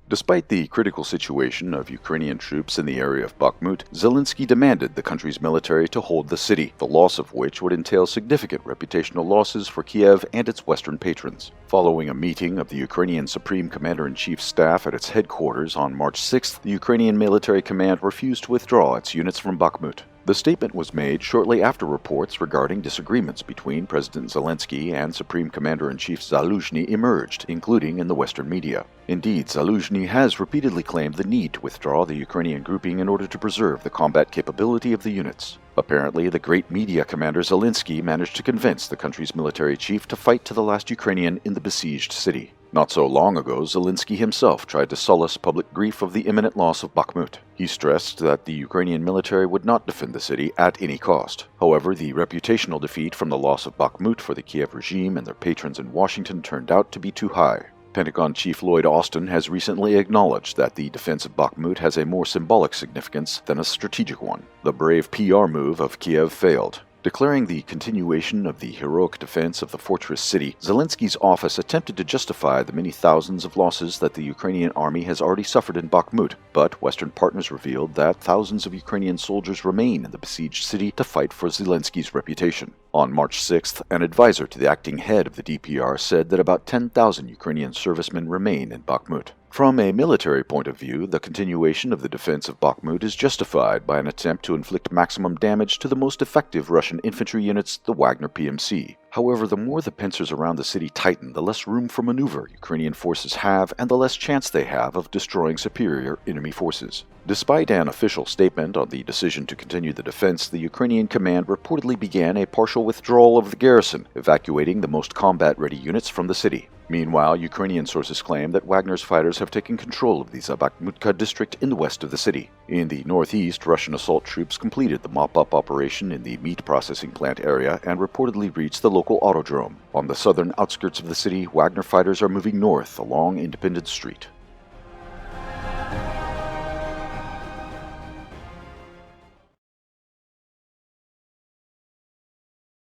Despite the critical situation of Ukrainian troops in the area of Bakhmut, Zelensky demanded the country's military to hold the city, the loss of which would entail significant reputational losses for Kiev and its Western patrons. Following a meeting of the Ukrainian Supreme Commander-in-Chief's staff at its headquarters on March 6th, the Ukrainian military command refused to withdraw its units from Bakhmut. The statement was made shortly after reports regarding disagreements between President Zelensky and Supreme Commander-in-Chief Zaluzhny emerged, including in the Western media. Indeed, Zaluzhny has repeatedly claimed the need to withdraw the Ukrainian grouping in order to preserve the combat capability of the units. Apparently, the great media commander Zelensky managed to convince the country's military chief to fight to the last Ukrainian in the besieged city. Not so long ago, Zelensky himself tried to solace public grief of the imminent loss of Bakhmut. He stressed that the Ukrainian military would not defend the city at any cost. However, the reputational defeat from the loss of Bakhmut for the Kiev regime and their patrons in Washington turned out to be too high. Pentagon Chief Lloyd Austin has recently acknowledged that the defense of Bakhmut has a more symbolic significance than a strategic one. The brave PR move of Kiev failed. Declaring the continuation of the heroic defense of the fortress city, Zelensky's office attempted to justify the many thousands of losses that the Ukrainian army has already suffered in Bakhmut, but Western partners revealed that thousands of Ukrainian soldiers remain in the besieged city to fight for Zelensky's reputation. On March 6th, an advisor to the acting head of the DPR said that about 10,000 Ukrainian servicemen remain in Bakhmut. From a military point of view, the continuation of the defense of Bakhmut is justified by an attempt to inflict maximum damage to the most effective Russian infantry units, the Wagner PMC. However, the more the pincers around the city tighten, the less room for maneuver Ukrainian forces have and the less chance they have of destroying superior enemy forces. Despite an official statement on the decision to continue the defense, the Ukrainian command reportedly began a partial withdrawal of the garrison, evacuating the most combat-ready units from the city. Meanwhile, Ukrainian sources claim that Wagner's fighters have taken control of the Bakhmutka district in the west of the city. In the northeast, Russian assault troops completed the mop-up operation in the meat processing plant area and reportedly reached the local autodrome. On the southern outskirts of the city, Wagner fighters are moving north along Independence Street.